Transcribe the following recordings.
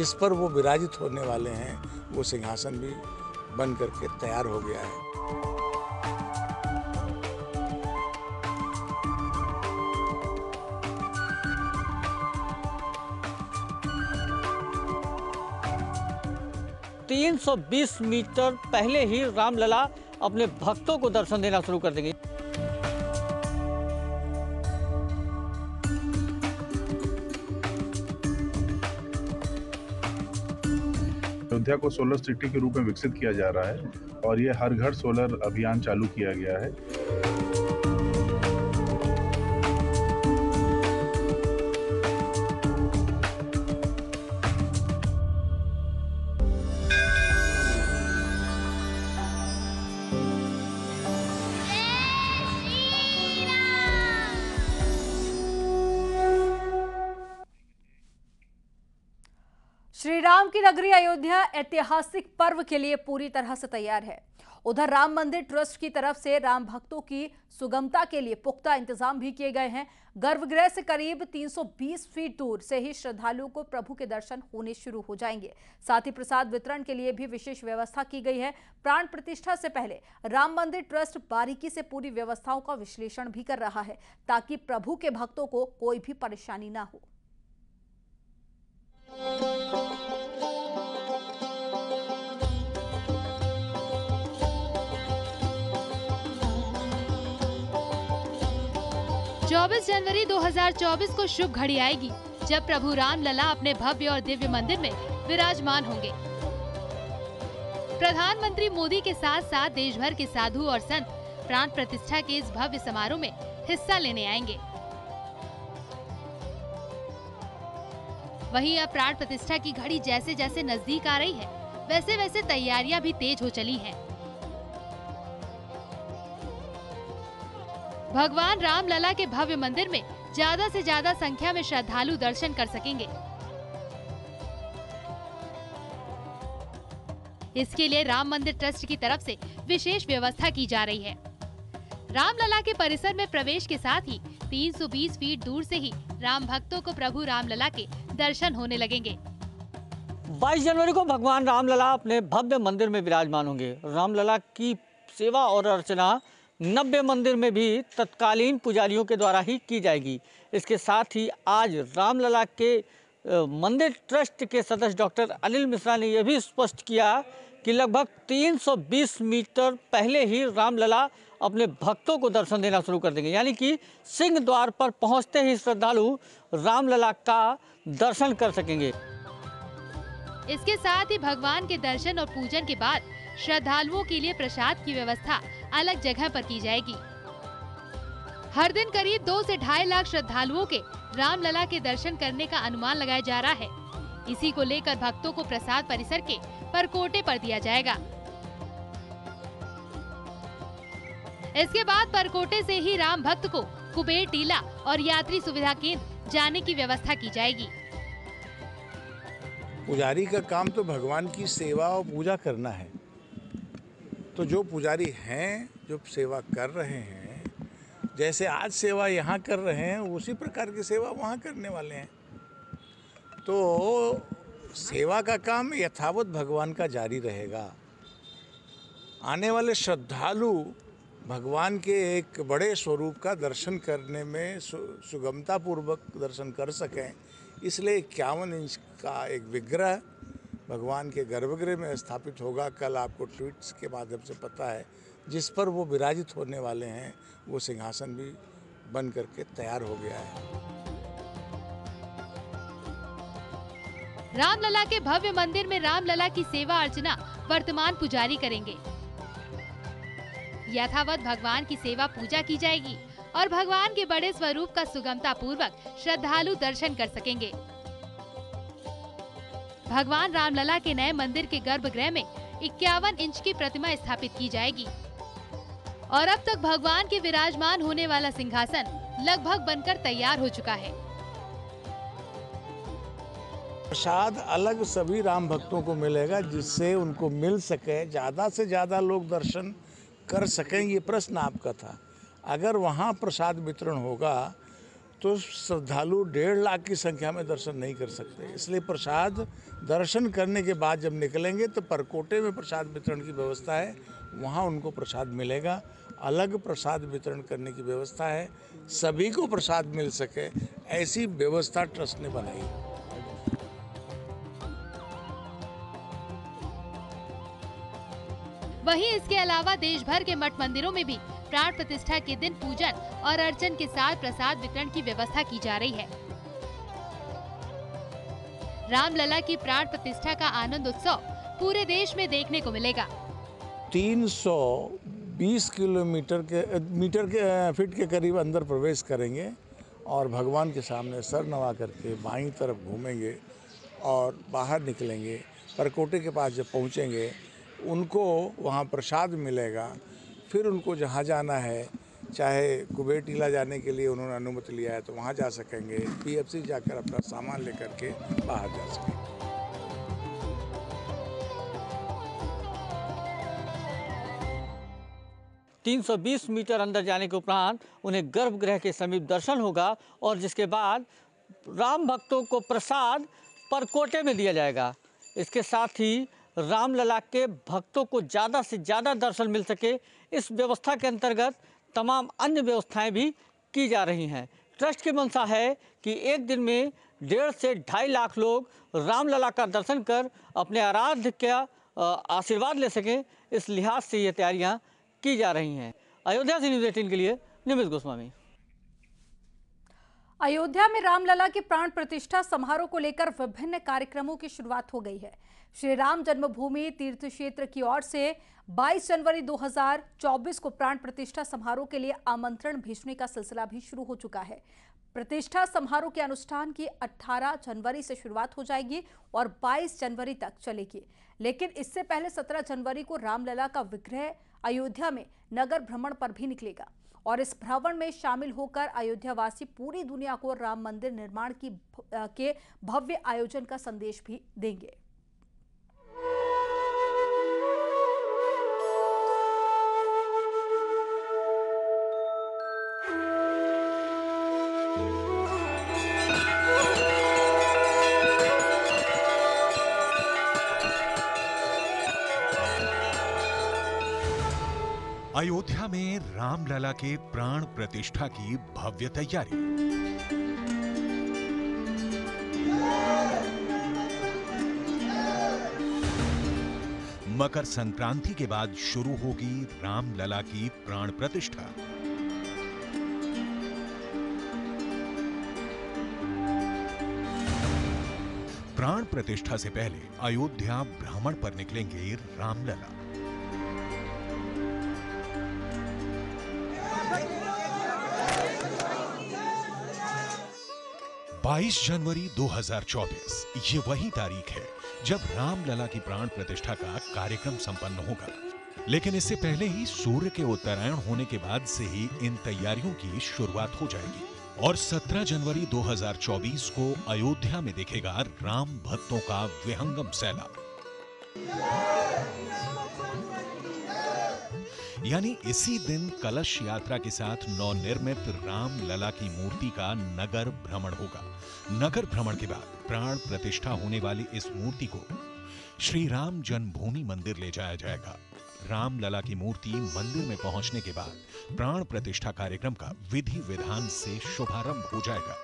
जिस पर वो विराजित होने वाले हैं वो सिंहासन भी बन करके तैयार हो गया है। तीन 320 मीटर पहले ही रामलला अपने भक्तों को दर्शन देना शुरू कर देंगे। अयोध्या को सोलर सिटी के रूप में विकसित किया जा रहा है और ये हर घर सोलर अभियान चालू किया गया है। श्री राम की नगरी अयोध्या ऐतिहासिक पर्व के लिए पूरी तरह से तैयार है। उधर राम मंदिर ट्रस्ट की तरफ से राम भक्तों की सुगमता के लिए पुख्ता इंतजाम भी किए गए हैं। गर्भगृह से करीब 320 फीट दूर से ही श्रद्धालुओं को प्रभु के दर्शन होने शुरू हो जाएंगे। साथ ही प्रसाद वितरण के लिए भी विशेष व्यवस्था की गई है। प्राण प्रतिष्ठा से पहले राम मंदिर ट्रस्ट बारीकी से पूरी व्यवस्थाओं का विश्लेषण भी कर रहा है ताकि प्रभु के भक्तों को कोई भी परेशानी ना हो। चौबीस जनवरी 2024 को शुभ घड़ी आएगी जब प्रभु रामलला अपने भव्य और दिव्य मंदिर में विराजमान होंगे। प्रधानमंत्री मोदी के साथ साथ देश भर के साधु और संत प्राण प्रतिष्ठा के इस भव्य समारोह में हिस्सा लेने आएंगे। वहीं अब प्राण प्रतिष्ठा की घड़ी जैसे जैसे नजदीक आ रही है, वैसे वैसे तैयारियां भी तेज हो चली हैं। भगवान रामलला के भव्य मंदिर में ज्यादा से ज्यादा संख्या में श्रद्धालु दर्शन कर सकेंगे। इसके लिए राम मंदिर ट्रस्ट की तरफ से विशेष व्यवस्था की जा रही है। रामलला के परिसर में प्रवेश के साथ ही 320 फीट दूर से ही राम भक्तों को प्रभु रामलला के दर्शन होने लगेंगे। 22 जनवरी को भगवान रामलला अपने भव्य मंदिर में विराजमान होंगे। रामलला की सेवा और अर्चना नव्य मंदिर में भी तत्कालीन पुजारियों के द्वारा ही की जाएगी। इसके साथ ही आज रामलला के मंदिर ट्रस्ट के सदस्य डॉक्टर अनिल मिश्रा ने यह भी स्पष्ट किया कि लगभग 320 मीटर पहले ही रामलला अपने भक्तों को दर्शन देना शुरू कर देंगे, यानी कि सिंह द्वार पर पहुंचते ही श्रद्धालु रामलला का दर्शन कर सकेंगे। इसके साथ ही भगवान के दर्शन और पूजन के बाद श्रद्धालुओं के लिए प्रसाद की व्यवस्था अलग जगह पर की जाएगी। हर दिन करीब 2 से 2.5 लाख श्रद्धालुओं के रामलला के दर्शन करने का अनुमान लगाया जा रहा है। इसी को लेकर भक्तों को प्रसाद परिसर के परकोटे पर दिया जाएगा। इसके बाद परकोटे से ही राम भक्त को कुबेर टीला और यात्री सुविधा केंद्र जाने की व्यवस्था की जाएगी। पुजारी का काम तो भगवान की सेवा और पूजा करना है, तो जो पुजारी हैं जो सेवा कर रहे हैं, जैसे आज सेवा यहाँ कर रहे हैं उसी प्रकार की सेवा वहाँ करने वाले हैं। तो सेवा का काम यथावत भगवान का जारी रहेगा। आने वाले श्रद्धालु भगवान के एक बड़े स्वरूप का दर्शन करने में सुगमता पूर्वक दर्शन कर सकें, इसलिए 51 इंच का एक विग्रह भगवान के गर्भगृह में स्थापित होगा। कल आपको ट्वीट्स के माध्यम से पता है, जिस पर वो विराजित होने वाले हैं वो सिंहासन भी बन करके तैयार हो गया है। रामलला के भव्य मंदिर में रामलला की सेवा अर्चना वर्तमान पुजारी करेंगे। यथावत भगवान की सेवा पूजा की जाएगी और भगवान के बड़े स्वरूप का सुगमता पूर्वक श्रद्धालु दर्शन कर सकेंगे। भगवान रामलला के नए मंदिर के गर्भगृह में 51 इंच की प्रतिमा स्थापित की जाएगी और अब तक भगवान के विराजमान होने वाला सिंहासन लगभग बनकर तैयार हो चुका है। प्रसाद अलग सभी राम भक्तों को मिलेगा, जिससे उनको मिल सके, ज़्यादा से ज़्यादा लोग दर्शन कर सकें। ये प्रश्न आपका था। अगर वहाँ प्रसाद वितरण होगा तो श्रद्धालु 1.5 लाख की संख्या में दर्शन नहीं कर सकते। इसलिए प्रसाद दर्शन करने के बाद जब निकलेंगे तो परकोटे में प्रसाद वितरण की व्यवस्था है, वहाँ उनको प्रसाद मिलेगा। अलग प्रसाद वितरण करने की व्यवस्था है, सभी को प्रसाद मिल सके ऐसी व्यवस्था ट्रस्ट ने बनाई है। वहीं इसके अलावा देश भर के मठ मंदिरों में भी प्राण प्रतिष्ठा के दिन पूजन और अर्चन के साथ प्रसाद वितरण की व्यवस्था की जा रही है। रामलला की प्राण प्रतिष्ठा का आनंद उत्सव पूरे देश में देखने को मिलेगा। 320 मीटर के फीट के करीब अंदर प्रवेश करेंगे और भगवान के सामने सर नवा करके बाईं तरफ घूमेंगे और बाहर निकलेंगे। परकोटे के पास जब पहुँचेंगे उनको वहाँ प्रसाद मिलेगा। फिर उनको जहाँ जाना है, चाहे कुबेर टीला जाने के लिए उन्होंने अनुमति लिया है तो वहाँ जा सकेंगे, PFC जाकर अपना सामान लेकर के बाहर जा सकेंगे। $320 मीटर अंदर जाने के उपरांत उन्हें गर्भगृह के समीप दर्शन होगा और जिसके बाद राम भक्तों को प्रसाद परकोटे में दिया जाएगा। इसके साथ ही रामलला के भक्तों को ज़्यादा से ज़्यादा दर्शन मिल सके, इस व्यवस्था के अंतर्गत तमाम अन्य व्यवस्थाएं भी की जा रही हैं। ट्रस्ट की मंशा है कि एक दिन में 1.5 से 2.5 लाख लोग रामलला का दर्शन कर अपने आराध्य का आशीर्वाद ले सकें, इस लिहाज से ये तैयारियां की जा रही हैं। अयोध्या से न्यूज़ 18 के लिए निमित गोस्वामी। अयोध्या में रामलला की प्राण प्रतिष्ठा समारोह को लेकर विभिन्न कार्यक्रमों की शुरुआत हो गई है। श्री राम जन्मभूमि तीर्थ क्षेत्र की ओर से 22 जनवरी 2024 को प्राण प्रतिष्ठा समारोह के लिए आमंत्रण भेजने का सिलसिला भी शुरू हो चुका है। प्रतिष्ठा समारोह के अनुष्ठान की 18 जनवरी से शुरुआत हो जाएगी और 22 जनवरी तक चलेगी। लेकिन इससे पहले 17 जनवरी को रामलला का विग्रह अयोध्या में नगर भ्रमण पर भी निकलेगा और इस भ्रमण में शामिल होकर अयोध्या वासी पूरी दुनिया को राम मंदिर निर्माण के भव्य आयोजन का संदेश भी देंगे। अयोध्या में रामलला के प्राण प्रतिष्ठा की भव्य तैयारी। मकर संक्रांति के बाद शुरू होगी रामलला की प्राण प्रतिष्ठा। प्राण प्रतिष्ठा से पहले अयोध्या भ्रमण पर निकलेंगे रामलला। बाईस जनवरी 2024 ये वही तारीख है जब रामलला की प्राण प्रतिष्ठा का कार्यक्रम संपन्न होगा। लेकिन इससे पहले ही सूर्य के उत्तरायण होने के बाद से ही इन तैयारियों की शुरुआत हो जाएगी और 17 जनवरी 2024 को अयोध्या में दिखेगा राम भक्तों का विहंगम सैलाब। यानी इसी दिन कलश यात्रा के साथ नवनिर्मित रामलला की मूर्ति का नगर भ्रमण होगा। नगर भ्रमण के बाद प्राण प्रतिष्ठा होने वाली इस मूर्ति को श्री राम जन्मभूमि मंदिर ले जाया जाएगा। रामलला की मूर्ति मंदिर में पहुंचने के बाद प्राण प्रतिष्ठा कार्यक्रम का विधि विधान से शुभारंभ हो जाएगा।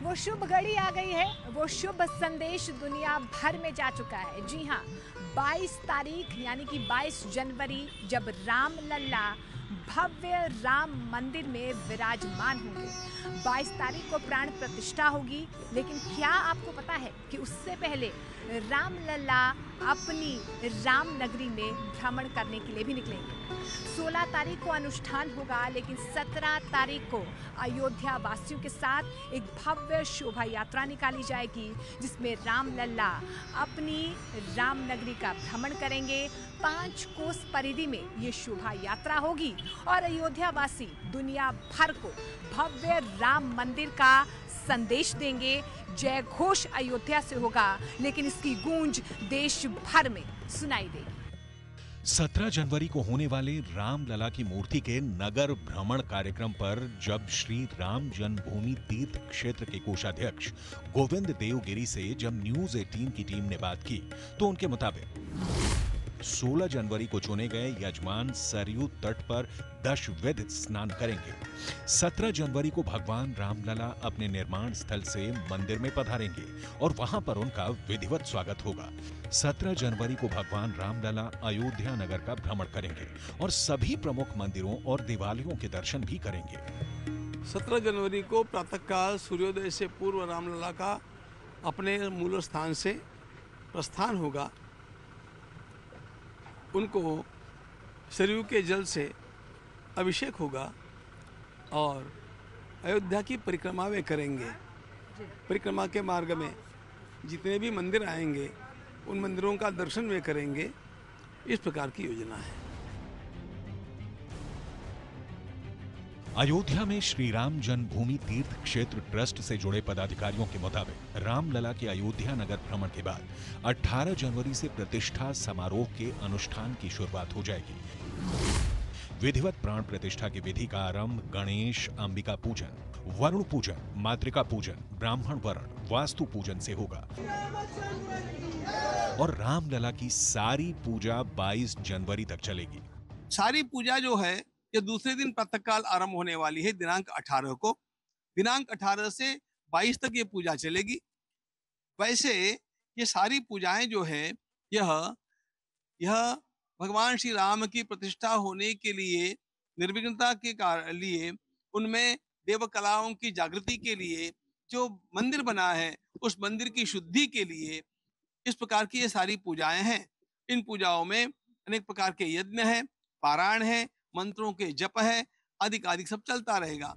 वो शुभ घड़ी आ गई है, वो शुभ संदेश दुनिया भर में जा चुका है। जी हाँ, 22 तारीख यानी कि 22 जनवरी जब रामलला भव्य राम मंदिर में विराजमान होंगे। 22 तारीख को प्राण प्रतिष्ठा होगी। लेकिन क्या आपको पता है कि उससे पहले रामलला अपनी राम नगरी में भ्रमण करने के लिए भी निकलेंगे। 16 तारीख को अनुष्ठान होगा, लेकिन 17 तारीख को अयोध्या वासियों के साथ एक भव्य शोभा यात्रा निकाली जाएगी, जिसमें रामलला अपनी राम नगरी का भ्रमण करेंगे। 5 कोस परिधि में ये शोभा यात्रा होगी और अयोध्या वासी दुनिया भर को भव्य राम मंदिर का संदेश देंगे। जय घोष अयोध्या से होगा, लेकिन इसकी गूंज देश भर में सुनाई देगी। 17 जनवरी को होने वाले रामलला की मूर्ति के नगर भ्रमण कार्यक्रम पर जब श्री राम जन्मभूमि तीर्थ क्षेत्र के कोषाध्यक्ष गोविंद देवगिरी से जब न्यूज 18 की टीम ने बात की तो उनके मुताबिक 16 जनवरी को चुने गए यजमान सरयू तट पर दशविध स्नान करेंगे। 17 जनवरी को भगवान रामलला अपने निर्माण स्थल से मंदिर में पधारेंगे और वहां पर उनका विधिवत स्वागत होगा। 17 जनवरी को भगवान रामलला अयोध्या नगर का भ्रमण करेंगे और सभी प्रमुख मंदिरों और देवालयों के दर्शन भी करेंगे। 17 जनवरी को प्रातःकाल सूर्योदय से पूर्व रामलला का अपने मूल स्थान से प्रस्थान होगा। उनको सरयू के जल से अभिषेक होगा और अयोध्या की परिक्रमा वे करेंगे। परिक्रमा के मार्ग में जितने भी मंदिर आएंगे उन मंदिरों का दर्शन वे करेंगे। इस प्रकार की योजना है। अयोध्या में श्री राम जन्मभूमि तीर्थ क्षेत्र ट्रस्ट से जुड़े पदाधिकारियों के मुताबिक रामलला के अयोध्या नगर भ्रमण के बाद 18 जनवरी से प्रतिष्ठा समारोह के अनुष्ठान की शुरुआत हो जाएगी। विधिवत प्राण प्रतिष्ठा की विधि का आरंभ गणेश, अंबिका पूजन, वरुण पूजन, मातृका पूजन, ब्राह्मण वरण, वास्तु पूजन से होगा और रामलला की सारी पूजा 22 जनवरी तक चलेगी। सारी पूजा जो है ये दूसरे दिन प्रातःकाल आरंभ होने वाली है, दिनांक 18 को। दिनांक 18 से 22 तक ये पूजा चलेगी। वैसे ये सारी पूजाएं जो है यह भगवान श्री राम की प्रतिष्ठा होने के लिए, निर्विघ्नता के लिए, उनमें देव कलाओं की जागृति के लिए, जो मंदिर बना है उस मंदिर की शुद्धि के लिए, इस प्रकार की ये सारी पूजाएं हैं। इन पूजाओं में अनेक प्रकार के यज्ञ है, पारायण है, मंत्रों के जप है, अधिक सब चलता रहेगा।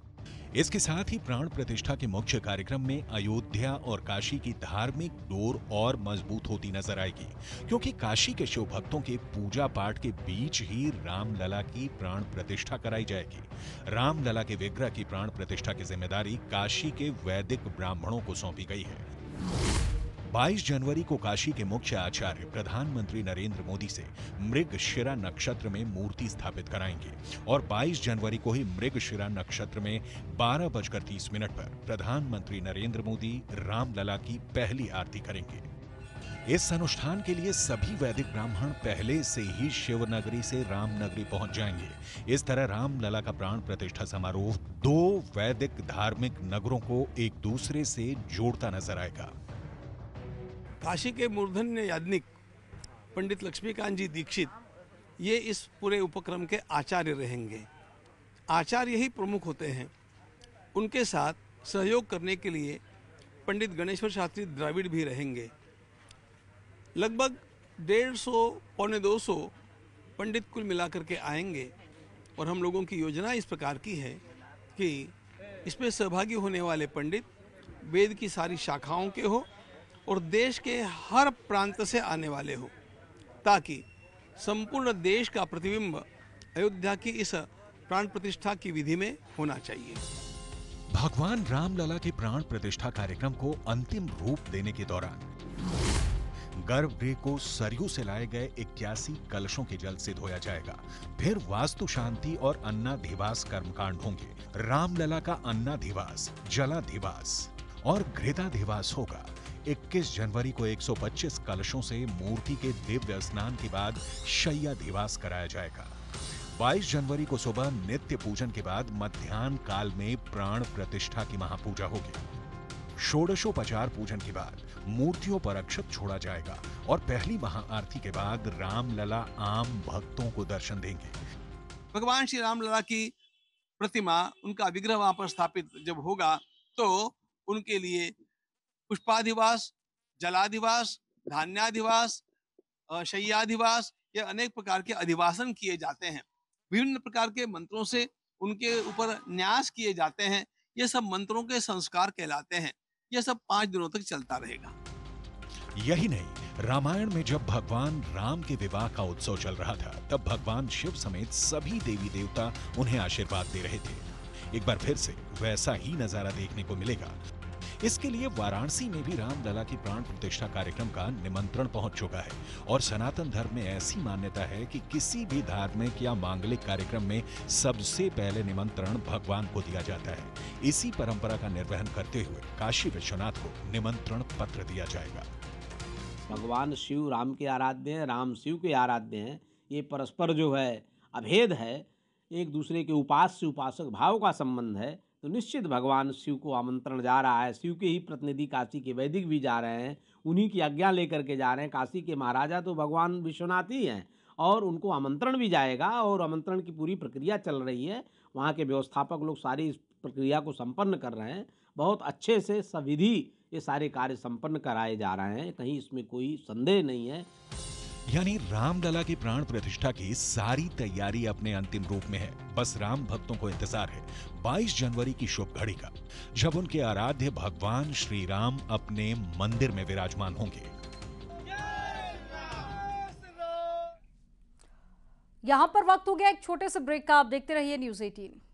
इसके साथ ही प्राण प्रतिष्ठा के मुख्य कार्यक्रम में अयोध्या और काशी की धार्मिक डोर और मजबूत होती नजर आएगी, क्योंकि काशी के शिव भक्तों के पूजा पाठ के बीच ही रामलला की प्राण प्रतिष्ठा कराई जाएगी। रामलला के विग्रह की प्राण प्रतिष्ठा की जिम्मेदारी काशी के वैदिक ब्राह्मणों को सौंपी गई है। 22 जनवरी को काशी के मुख्य आचार्य प्रधानमंत्री नरेंद्र मोदी से मृगशिरा नक्षत्र में मूर्ति स्थापित कराएंगे और 22 जनवरी को ही मृगशिरा नक्षत्र में 12:30 पर प्रधानमंत्री नरेंद्र मोदी रामलला की पहली आरती करेंगे। इस अनुष्ठान के लिए सभी वैदिक ब्राह्मण पहले से ही शिवनगरी से रामनगरी पहुंच जाएंगे। इस तरह रामलला का प्राण प्रतिष्ठा समारोह 2 वैदिक धार्मिक नगरों को एक दूसरे से जोड़ता नजर आएगा। काशी के मूर्धन्य याज्ञनिक पंडित लक्ष्मीकांत जी दीक्षित ये इस पूरे उपक्रम के आचार्य रहेंगे। आचार्य ही प्रमुख होते हैं। उनके साथ सहयोग करने के लिए पंडित गणेश्वर शास्त्री द्रविड़ भी रहेंगे। लगभग 150 पौने 200 पंडित कुल मिलाकर के आएंगे और हम लोगों की योजना इस प्रकार की है कि इसमें सहभागी होने वाले पंडित वेद की सारी शाखाओं के हो और देश के हर प्रांत से आने वाले हो, ताकि संपूर्ण देश का प्रतिबिंब अयोध्या की इस प्राण प्रतिष्ठा की विधि में होना चाहिए। भगवान रामलला के प्राण प्रतिष्ठा कार्यक्रम को अंतिम रूप देने के दौरान गर्भगृह को सरयू से लाए गए 81 कलशों के जल से धोया जाएगा। फिर वास्तु शांति और अन्नाधिवास कर्मकांड होंगे। रामलला का अन्नाधिवास, जलाधिवास और घृताधिवास होगा। 21 जनवरी को 125 कलशों से मूर्ति के दिव्य स्नान के बाद शय्याधिवास कराया जाएगा। 22 जनवरी को सुबह नित्य पूजन के बाद मध्याह्न काल में प्राण प्रतिष्ठा की महापूजा होगी। षोडशोपचार पूजन के बाद मूर्तियों पर अक्षत छोड़ा जाएगा और पहली महाआरती के बाद रामलला आम भक्तों को दर्शन देंगे। भगवान श्री रामलला की प्रतिमा, उनका विग्रह वहां पर स्थापित जब होगा तो उनके लिए पुष्पाधिवास, जलाधिवास, धान्याधिवास, शय्याधिवास, ये अनेक प्रकार के अधिवासन किए जाते हैं। विभिन्न प्रकार के मंत्रों से उनके ऊपर न्यास किए जाते हैं। ये सब मंत्रों के संस्कार कहलाते हैं। ये सब 5 दिनों तक चलता रहेगा। यही नहीं, रामायण में जब भगवान राम के विवाह का उत्सव चल रहा था, तब भगवान शिव समेत सभी देवी देवता उन्हें आशीर्वाद दे रहे थे। एक बार फिर से वैसा ही नजारा देखने को मिलेगा। इसके लिए वाराणसी में भी रामलला की प्राण प्रतिष्ठा कार्यक्रम का निमंत्रण पहुंच चुका है और सनातन धर्म में ऐसी मान्यता है कि किसी भी धार्मिक या मांगलिक कार्यक्रम में सबसे पहले निमंत्रण भगवान को दिया जाता है। इसी परंपरा का निर्वहन करते हुए काशी विश्वनाथ को निमंत्रण पत्र दिया जाएगा। भगवान शिव राम के आराध्य हैं, राम शिव के आराध्य हैं। ये परस्पर जो है अभेद है, एक दूसरे के उपास्य उपासक भाव का संबंध है। तो निश्चित भगवान शिव को आमंत्रण जा रहा है। शिव के ही प्रतिनिधि काशी के वैदिक भी जा रहे हैं, उन्हीं की आज्ञा लेकर के जा रहे हैं। काशी के महाराजा तो भगवान विश्वनाथ ही हैं और उनको आमंत्रण भी जाएगा और आमंत्रण की पूरी प्रक्रिया चल रही है। वहाँ के व्यवस्थापक लोग सारी इस प्रक्रिया को संपन्न कर रहे हैं। बहुत अच्छे से सविधि ये सारे कार्य संपन्न कराए जा रहे हैं, कहीं इसमें कोई संदेह नहीं है। यानी रामलला की प्राण प्रतिष्ठा की सारी तैयारी अपने अंतिम रूप में है। बस राम भक्तों को इंतजार है 22 जनवरी की शुभ घड़ी का, जब उनके आराध्य भगवान श्री राम अपने मंदिर में विराजमान होंगे। यहां पर वक्त हो गया एक छोटे से ब्रेक का। आप देखते रहिए न्यूज़ 18।